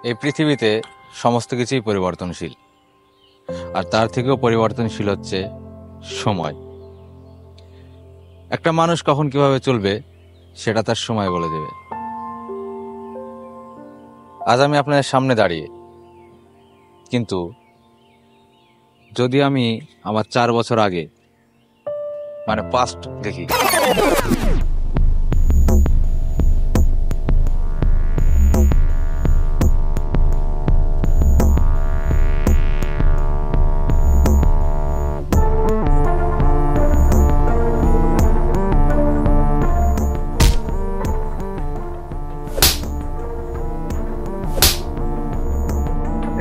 এই পৃথিবীতে সমস্ত কিছুই পরিবর্তনশীল, আর তার থেকেও পরিবর্তনশীল হচ্ছে সময়। একটা মানুষ কখন কিভাবে চলবে সেটা তার সময় বলে দেবে। আজ আমি আপনাদের সামনে দাঁড়িয়ে, কিন্তু যদি আমি আমার 4 বছর আগে মানে পাস্ট দেখি,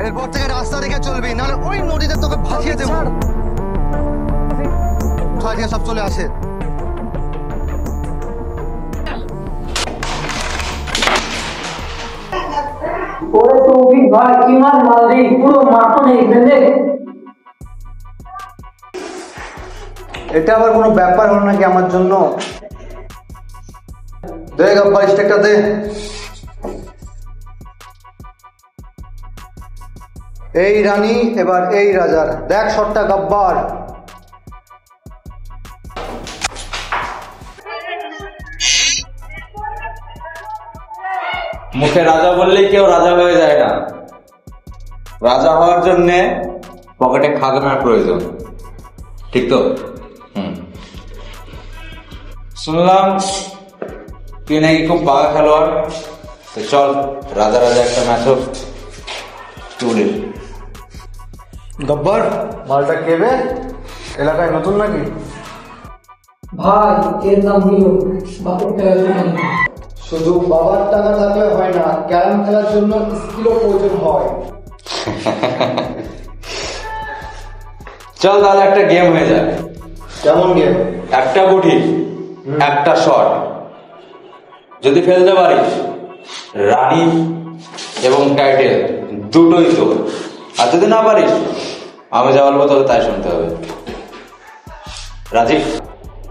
এরপর থেকে রাস্তা দেখে চলবি, নাহলে ওই নদীতে তোকে ভাসিয়ে দেবো। আজকে সব চলে আসে। ওরে তৌফিক ভাই কি মার মারলি, পুরো মাথা নেই ফেলে। এটা আবার কোনো ব্যাপার হলো নাকি আমার জন্য? দে গব্বর, স্টেকটা দে। এই রানী এবার এই রাজার, দেখ শটটা গব্বর। মুখে রাজা বললেই কেউ রাজা হয়ে যায় না। রাজা হওয়ার জন্য পকেটে খাজনার প্রয়োজন, ঠিক তো? শুনলাম তুই নাকি খুব বাঘা খেলোয়াড়, তো চল রাজা রাজা একটা ম্যাচ হোক। গব্বর, মালটা কেবে? এলাকায় নতুন নাকি? ভাই এর নাম নিল বাপের টাকা জন্য। শুধু বাবার টাকা থাকলে হয় না, ক্যারাম খেলার জন্য স্কিলও প্রয়োজন হয়। চল তাহলে একটা গেম হয়ে যায়। কেমন গেম? একটা গুটি, একটা শট, যদি ফেলতে পারিস রানী এবং টাইটেল দুটোই তো, আর যদি না পারিস আমি যা বলবো তোকে তাই শুনতে হবে। রাজি?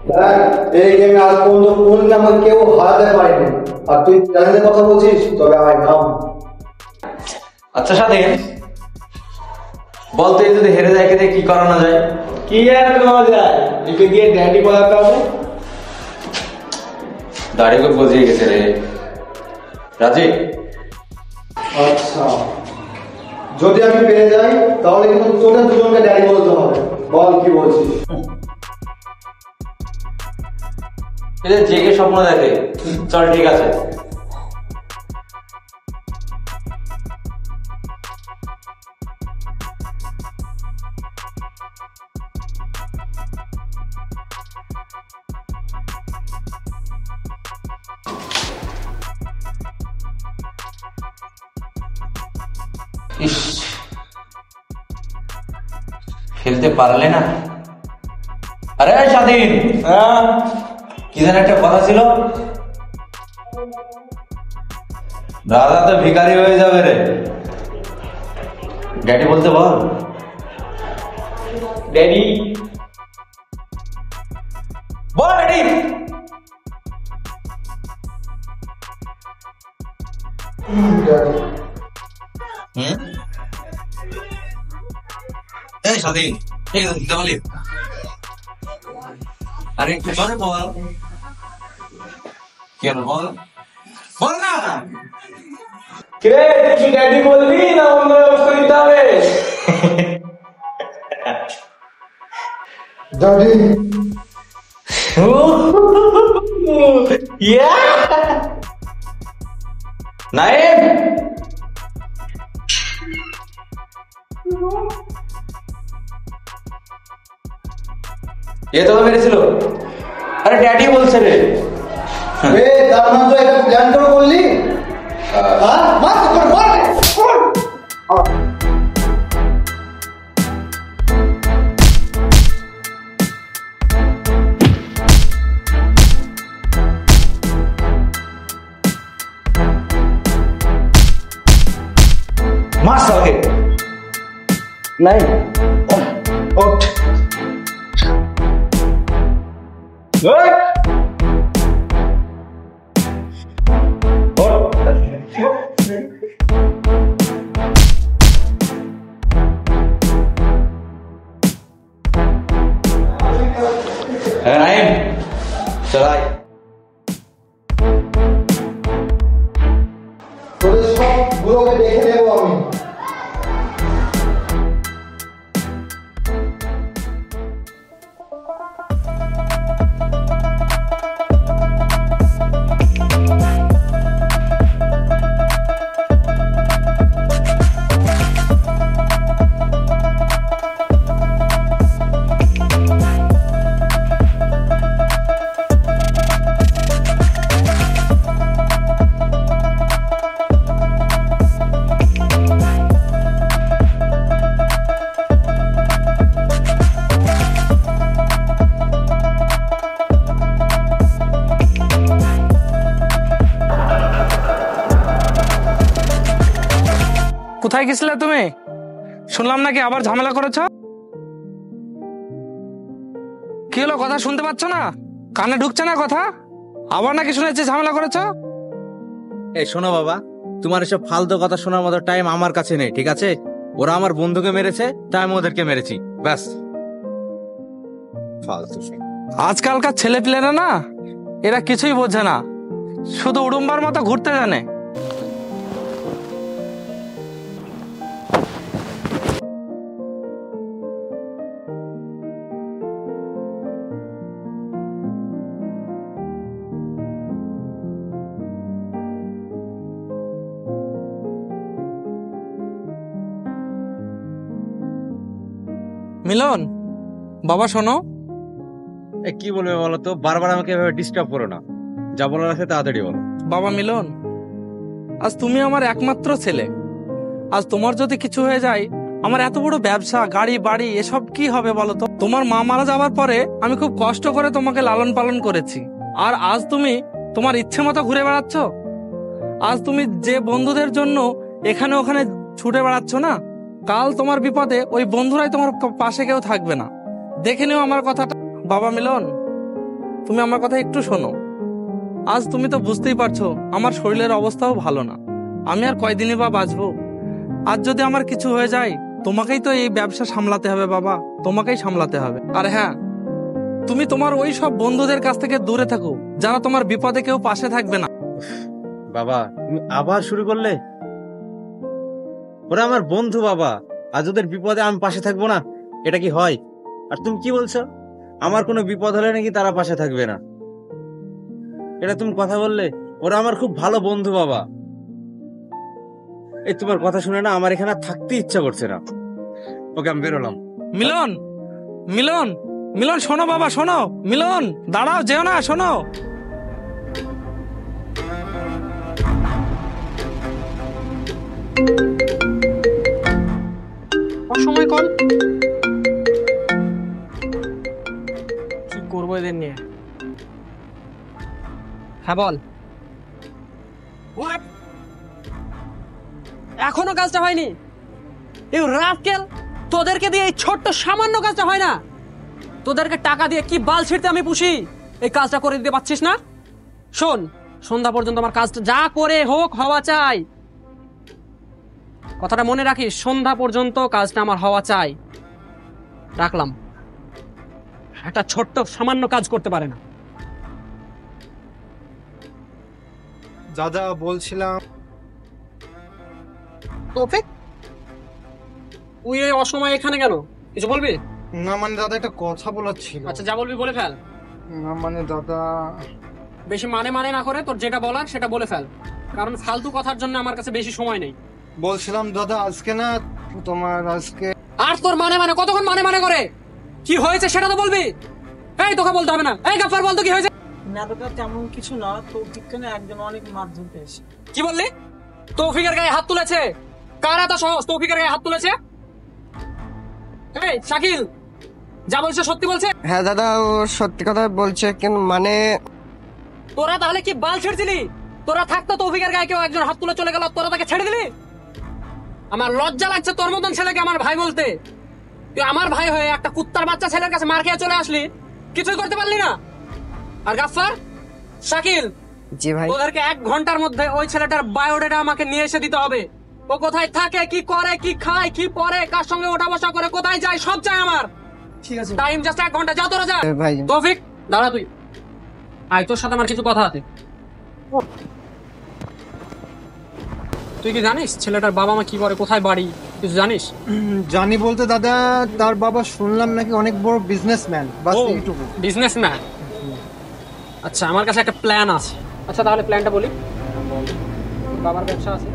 দেখ, এই গেমে আজ পর্যন্ত কোন আমাকে কেউ হারাতে পারেনি, আর তুই চ্যালেঞ্জের কথা বলছিস, তবে আমায় নাম। আচ্ছা সাথে বল, তুই যদি হেরে যায় কি করানো যায়? কি আর করা যায়, একে দিয়ে ড্যাডি বলাতে হবে। দাড়ি করে বজিয়ে গেছে রে। রাজি? আচ্ছা, যদি আমি পেরে যাই তাহলে কিন্তু তোদের দুজনকে ড্যাডি বলতে হবে। বল কি বলছিস? জেগে স্বপ্ন দেখে, চল ঠিক আছে। ইস, খেলতে পারলে না? আরে স্বাধীন, কি যেন একটা কথা ছিল, রাজা তো ভিখারি হয়ে যাবে রে। ড্যাডি বলতে বল। ড্যাডি বল ড্যাডি। এই স্বাধীন, ঠিক আছে দিতে বলি। আরে একটু জোরে বল। কি হলো বল, বল না। কে তুই ড্যাডি বলবি না অন্য ব্যবস্থা নিতে হবে? ড্যাডি। নাইম, এ তো মেরেছিল। আরে ড্যাডি বলছে রে। তার মানে তো এটা প্ল্যান করে বললি? হ্যাঁ, মার তো করে বল। মার সালকে। নাই, ওঠ। চলাই। তোদের সবগুলোকে দেখে নেবো আমি। কোথায় গেছিলে তুমি? শুনলাম নাকি আবার ঝামেলা করেছ। কি হলো, কথা শুনতে পাচ্ছ না? কানে ঢুকছে না কথা? আবার নাকি শুনেছি ঝামেলা করেছ? এই শোনো বাবা, তোমার এসব ফালতু কথা শোনার মতো টাইম আমার কাছে নেই, ঠিক আছে? ওরা আমার বন্ধুকে মেরেছে, তাই আমি ওদেরকে মেরেছি, ব্যাস। ফালতু। আজকালকার ছেলে পেলেরা না, এরা কিছুই বোঝে না, শুধু উড়ুম্বার মতো ঘুরতে জানে। মিলন, বাবা শোনো। কি বলবে বলো তো? বারবার আমাকে এভাবে ডিস্টার্ব করো না, যা বলার আছে তাড়াতাড়ি বলো। বাবা মিলন, আজ তুমি আমার একমাত্র ছেলে। আজ তোমার যদি কিছু হয়ে যায়, আমার এত বড় ব্যবসা, গাড়ি বাড়ি, এসব কি হবে বলো তো? তোমার মা মারা যাওয়ার পরে আমি খুব কষ্ট করে তোমাকে লালন পালন করেছি, আর আজ তুমি তোমার ইচ্ছে মতো ঘুরে বেড়াচ্ছ। আজ তুমি যে বন্ধুদের জন্য এখানে ওখানে ছুটে বেড়াচ্ছ না, কাল তোমার বিপদে ওই বন্ধুরাই তোমার পাশে কেউ থাকবে না। দেখে নিও আমার কথাটা। বাবা মিলন, তুমি আমার কথা একটু শোনো। আজ তুমি তো বুঝতেই পারছো আমার শরীরের অবস্থাও ভালো না, আমি আর কয়দিনই বা বাঁচবো। আজ যদি আমার কিছু হয়ে যায়, তোমাকেই তো এই ব্যবসা সামলাতে হবে বাবা, তোমাকেই সামলাতে হবে। আর হ্যাঁ, তুমি তোমার ওই সব বন্ধুদের কাছ থেকে দূরে থাকো, যারা তোমার বিপদে কেউ পাশে থাকবে না। বাবা, তুমি আবার শুরু করলে? ওরা আমার বন্ধু বাবা, আজ ওদের বিপদে আমি পাশে থাকবো না, এটা কি হয়? আর তুমি কি বলছো, আমার কোনো বিপদ হলে নাকি তারা পাশে থাকবে না? এটা তুমি কথা বললে? ওরা আমার খুব ভালো বন্ধু বাবা। এই তোমার কথা শুনে না আমার এখানে থাকতে ইচ্ছা করছে না। ওকে, আমি বেরোলাম। মিলন, মিলন, মিলন শোনো বাবা, শোনো। মিলন দাঁড়াও, যেও না, শোনো। অসময় কল। কি করবো এদের নিয়ে? হ্যাঁ বল। এখনো কাজটা হয়নি? এই রাস্কেল, তোদেরকে দিয়ে এই ছোট্ট সামান্য কাজটা হয় না? তোদেরকে টাকা দিয়ে কি বাল ছিঁড়তে আমি পুষি, এই কাজটা করে দিতে পারছিস না? শোন, সন্ধ্যা পর্যন্ত আমার কাজটা যা করে হোক হওয়া চাই। কথাটা মনে রাখিস, সন্ধ্যা পর্যন্ত কাজটা আমার হওয়া চাই। রাখলাম। একটা ছোট্ট সামান্য কাজ করতে পারে না। দাদা বলছিলাম, তৌফিক, তুই এই অসময়ে এখানে কেন? কিছু বলবি? না মানে দাদা একটা কথা বলার ছিল। আচ্ছা, যা বলবি বলে ফেল। না মানে দাদা, বেশি মানে না করে তোর যেটা বলার সেটা বলে ফেল, কারণ ফালতু কথার জন্য আমার কাছে বেশি সময় নেই। বলছিলাম দাদা আজকে না তোমার আজকে। আর তোর মানে কতক্ষণ মানে করে? কি হয়েছে সেটা তো বলবি। এই তোকে বলতে হবে না। এই গাফার, বল তো কি হয়েছে? না দাদা, তেমন কিছু না, তৌফিককে না একজন অনেক মারধর পেয়েছে। কি বললি? তৌফিকের গায়ে হাত তুলেছে? কারা তা সহজ তৌফিকের গায়ে হাত তুলেছে? এই শাকিল, যা বলছে সত্যি বলছে? হ্যাঁ দাদা, ও সত্যি কথা বলছে, কিন্তু মানে তোরা তাহলে কি বাল ছেড়েছিলি? তোরা থাকতো তৌফিকের গায়ে কেউ একজন হাত তুলে চলে গেল, তোরা তাকে ছেড়ে দিলি? আমার লজ্জা লাগছে তোর মতন ছেলেকে আমার ভাই বলতে। তুই আমার ভাই হয়ে একটা কুত্তার বাচ্চা ছেলের কাছে মার খেয়ে চলে আসলি, কিছুই করতে পারলি না। আর গাফফার, শাকিল, জি ভাই, ওদেরকে 1 ঘন্টার মধ্যে ওই ছেলেটার বায়োডাটা আমাকে নিয়ে এসে দিতে হবে। ও কোথায় থাকে, কি করে, কি খায়, কি পরে, কার সঙ্গে ওঠা বসা করে, কোথায় যায়, সব চাই আমার। ঠিক আছে টাইম জাস্ট 1 ঘন্টা, যা তোরা যা। ভাই তৌফিক দাঁড়া তুই। আয়, তোর সাথে আমার কিছু কথা আছে। তুই কি জানিস ছেলেটার বাবা মা কি করে, কোথায় বাড়ি, কিছু জানিস? জানি বলতে দাদা, তার বাবা শুনলাম নাকি অনেক বড় বিজনেসম্যান, বাস এইটুকু। বিজনেসম্যান? আচ্ছা, আমার কাছে একটা প্ল্যান আছে। আচ্ছা তাহলে প্ল্যানটা বলি। তোর বাবার ব্যবসা আছে?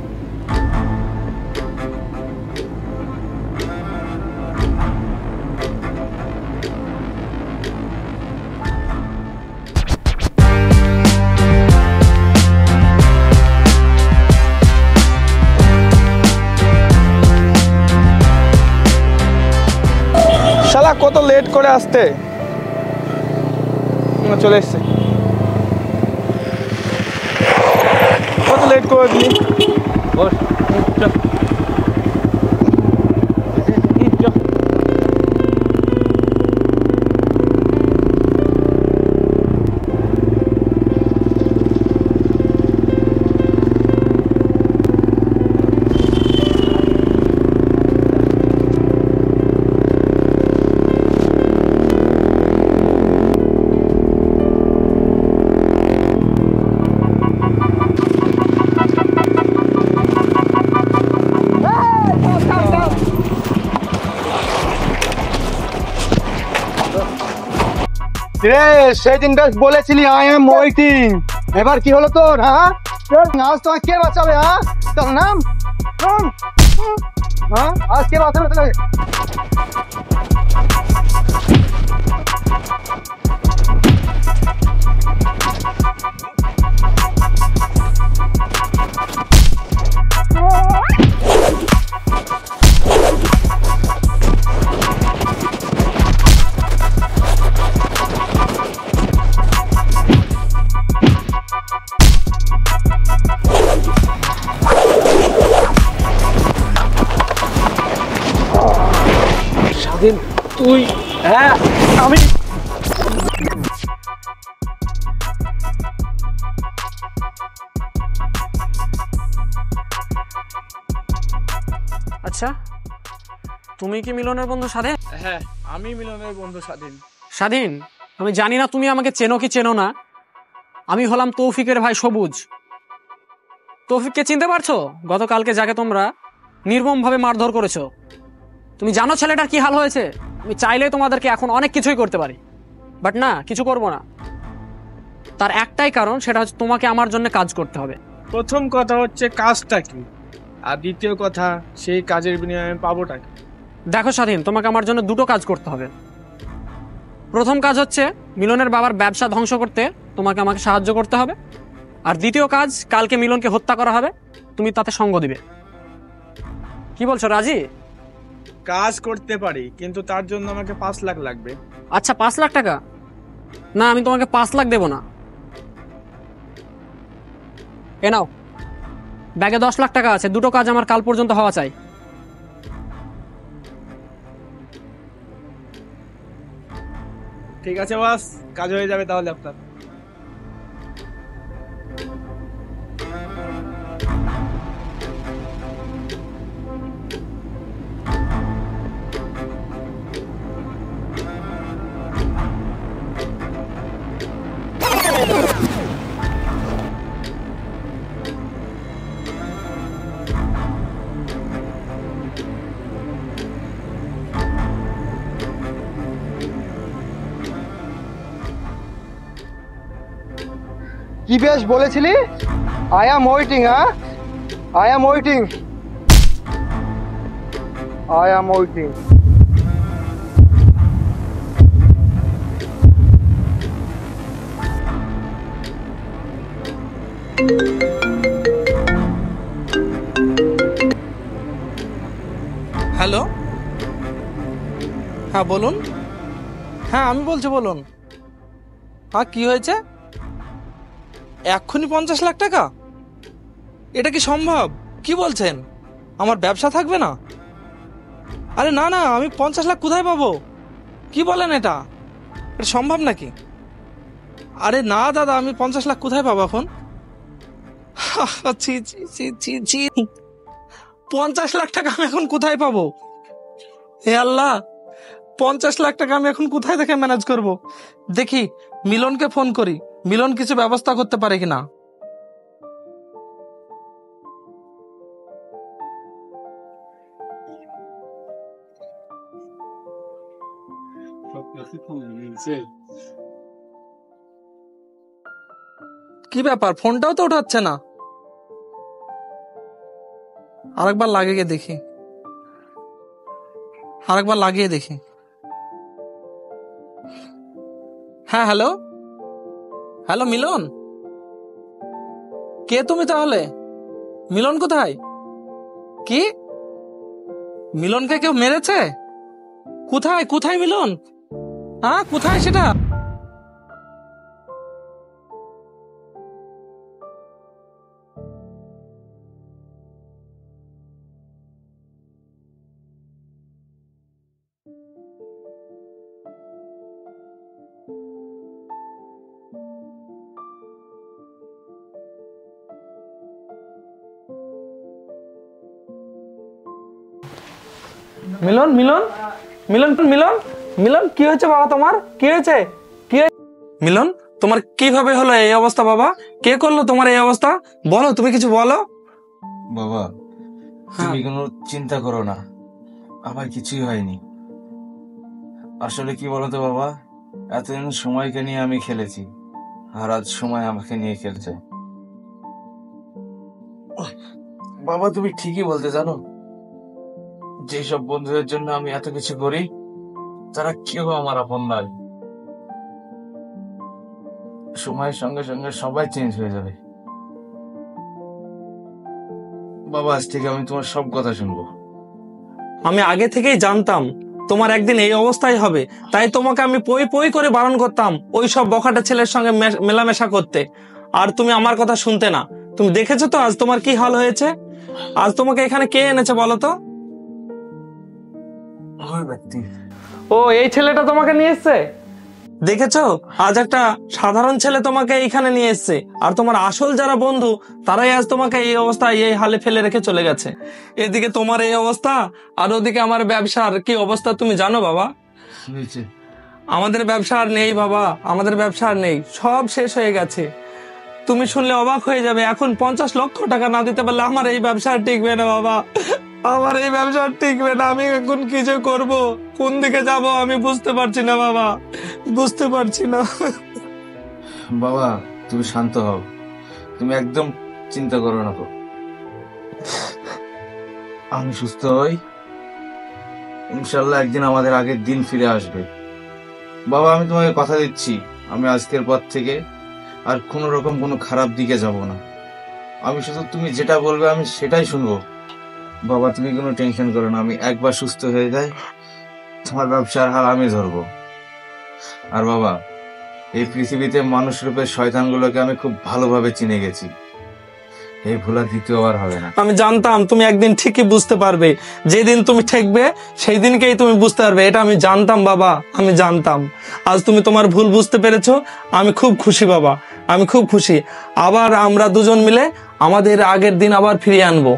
শালা কত লেট করে আসতে, চলে এসছে। কত লেট করে দিলি। রে সেই দিন বেশ বলেছিলি আই এম ওয়েটিং, এবার কি হলো তোর? হ্যাঁ, আজ তোমায় কে বাঁচাবে? হ্যাঁ, তোর নাম? হ্যাঁ, আজ কে বাঁচাবে তোকে? তুই? হ্যাঁ আমি। আচ্ছা, তুমি কি মিলনের বন্ধু স্বাধীন? হ্যাঁ, আমি মিলনের বন্ধু স্বাধীন। স্বাধীন, আমি জানি না তুমি আমাকে চেনো কি চেনো না। আমি হলাম তৌফিকের ভাই সবুজ। তৌফিককে চিনতে পারছো? গতকালকে যাকে তোমরা নির্মমভাবে মারধর করেছো। তুমি জানো ছেলেটার কি হাল হয়েছে? আমি চাইলে তোমাদেরকে এখন অনেক কিছুই করতে পারি, বাট না, কিছু করব না। তার একটাই কারণ, সেটা হচ্ছে তোমাকে আমার জন্য কাজ করতে হবে। প্রথম কথা হচ্ছে কাজটা কি, আর দ্বিতীয় কথা সেই কাজের বিনিময়ে আমি পাবোটা কি? দেখো স্বাধীন, তোমাকে আমার জন্য দুটো কাজ করতে হবে। প্রথম কাজ হচ্ছে মিলনের বাবার ব্যবসা ধ্বংস করতে তোমাকে আমাকে সাহায্য করতে হবে। আর দ্বিতীয় কাজ, কালকে মিলনকে হত্যা করা হবে, তুমি তাতে সঙ্গ দিবে। কি বলছো, রাজি? কাজ করতে পারি, কিন্তু তার জন্য আমাকে 5 লাখ লাগবে। আচ্ছা, 5 লাখ টাকা? না, আমি তোমাকে 5 লাখ দেব না। এ নাও, ব্যাগে 10 লাখ টাকা আছে। দুটো কাজ আমার কাল পর্যন্ত হওয়া চাই। ঠিক আছে বাস, কাজ হয়ে যাবে তাহলে আপনার। কি বেশ বলেছিলি? I am waiting. হ্যাঁ, I am waiting, I am waiting. Hello, হ্যাঁ বলুন। হ্যাঁ আমি বলছি, বলুন। হ্যাঁ কি হয়েছে? এক্ষুনি 50 লাখ টাকা? এটা কি সম্ভব? কি বলছেন? আমার ব্যবসা থাকবে না? আরে না না, আমি 50 লাখ কোথায় পাবো? কি বলেন এটা? এটা সম্ভব নাকি? আরে না দাদা, আমি 50 লাখ কোথায় পাবো এখন? ছি ছি ছি ছি ছি, 50 লাখ টাকা আমি এখন কোথায় পাবো? হে আল্লাহ, 50 লাখ টাকা আমি এখন কোথায় থেকে ম্যানেজ করব? দেখি মিলনকে ফোন করি। মিলন কিছু ব্যবস্থা করতে পারে কিনা। কি ব্যাপার, ফোনটাও তো উঠাচ্ছে না। আরেকবার লাগিয়ে দেখি, আরেকবার লাগিয়ে দেখি। হ্যাঁ, হ্যালো হ্যালো, মিলন? কে তুমি তাহলে? মিলন কোথায়? কি মিলনকে কেউ মেরেছে? কোথায় কোথায় মিলন? হ্যাঁ, কোথায় সেটা? মিলন মিলন মিলন মিলন মিলন, কি হয়েছে বাবা তোমার? কি হয়েছে? মিলন, তোমার কিভাবে হলো এই অবস্থা বাবা? কে করলো তোমার এই অবস্থা? বলো, তুমি কিছু বলো। বাবা তুমি কোনো চিন্তা করো না, আমার কিছুই হয়নি। আসলে কি বলতো বাবা, এতদিন সময়কে নিয়ে আমি খেলেছি, আর আজ সময় আমাকে নিয়ে খেলছে। বাবা তুমি ঠিকই বলতে জানো, যেসব বন্ধুদের জন্য আমি এত কিছু করি তারা কেউ আমার আপন নয়। সময়ের সঙ্গে সঙ্গে সবাই চেঞ্জ হয়ে যাবে। বাবা আজ থেকে আমি তোমার সব কথা শুনবো। আমি আগে থেকেই জানতাম তোমার একদিন এই অবস্থাই হবে, তাই তোমাকে আমি পই পই করে বারণ করতাম ওই সব বখাটে ছেলের সঙ্গে মেলামেশা করতে, আর তুমি আমার কথা শুনতে না। তুমি দেখেছো তো আজ তোমার কি হাল হয়েছে। আজ তোমাকে এখানে কে এনেছে বলো তো? ও, এই ছেলেটা তোমাকে নিয়ে এসছে। দেখেছো, আজ একটা সাধারণ ছেলে তোমাকে এইখানে নিয়ে এসছে, আর তোমার আসল যারা বন্ধু তারাই আজ তোমাকে এই অবস্থায় এই হালে ফেলে রেখে চলে গেছে। এদিকে তোমার এই অবস্থা, আর ওদিকে আমার ব্যবসার কি অবস্থা তুমি জানো বাবা? আমাদের ব্যবসা আর নেই বাবা, আমাদের ব্যবসা আর নেই, সব শেষ হয়ে গেছে। তুমি শুনলে অবাক হয়ে যাবে, এখন 50 লক্ষ টাকা না দিতে পারলে আমার এই ব্যবসা আর টিকবে না বাবা, আমার এই ব্যবসা আর টিকবে না। আমি এখন কি যে করবো, কোন দিকে যাব আমি বুঝতে পারছি না বাবা, বুঝতে পারছি না। বাবা তুমি শান্ত হও, তুমি একদম চিন্তা করো না। আমি সুস্থ হই, ইনশাল্লাহ একদিন আমাদের আগের দিন ফিরে আসবে। বাবা আমি তোমাকে কথা দিচ্ছি, আমি আজকের পর থেকে আর কোন রকম কোনো খারাপ দিকে যাব না। আমি শুধু তুমি যেটা বলবে আমি সেটাই শুনবো। বাবা তুমি কোনো টেনশন করো না, আমি একবার সুস্থ হয়ে যাই তোমার ব্যবসার হাল আমি ধরবো। আর বাবা এই পৃথিবীতে মানুষ রূপে শয়তানগুলোকে আমি খুব ভালোভাবে চিনে গেছি, এই ভুল আর দ্বিতীয়বার হবে না। আমি জানতাম তুমি একদিন ঠিকই বুঝতে পারবে, যেদিন তুমি ঠেকবে সেই দিনকেই তুমি বুঝতে পারবে, এটা আমি জানতাম বাবা, আমি জানতাম। আজ তুমি তোমার ভুল বুঝতে পেরেছো, আমি খুব খুশি বাবা, আমি খুব খুশি। আবার আমরা দুজন মিলে আমাদের আগের দিন আবার ফিরিয়ে আনবো।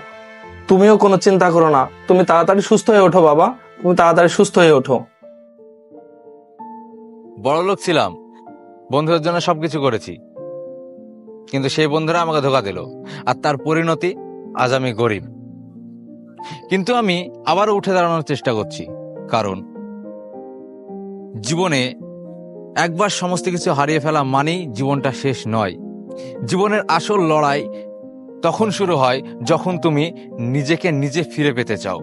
তুমিও কোনো চিন্তা করো না, তুমি তাড়াতাড়ি সুস্থ হয়ে ওঠো বাবা, তুমি তাড়াতাড়ি সুস্থ হয়ে ওঠো। বড়লোক ছিলাম, বন্ধুদের জন্য সবকিছু করেছি, কিন্তু সেই বন্ধুরা আমাকে ধোঁকা দিল, আর তার পরিণতি আজ আমি গরিব। কিন্তু আমি আবারও উঠে দাঁড়ানোর চেষ্টা করছি, কারণ জীবনে একবার সমস্ত কিছু হারিয়ে ফেলা মানেই জীবনটা শেষ নয়। জীবনের আসল লড়াই তখন শুরু হয় যখন তুমি নিজেকে নিজে ফিরে পেতে চাও।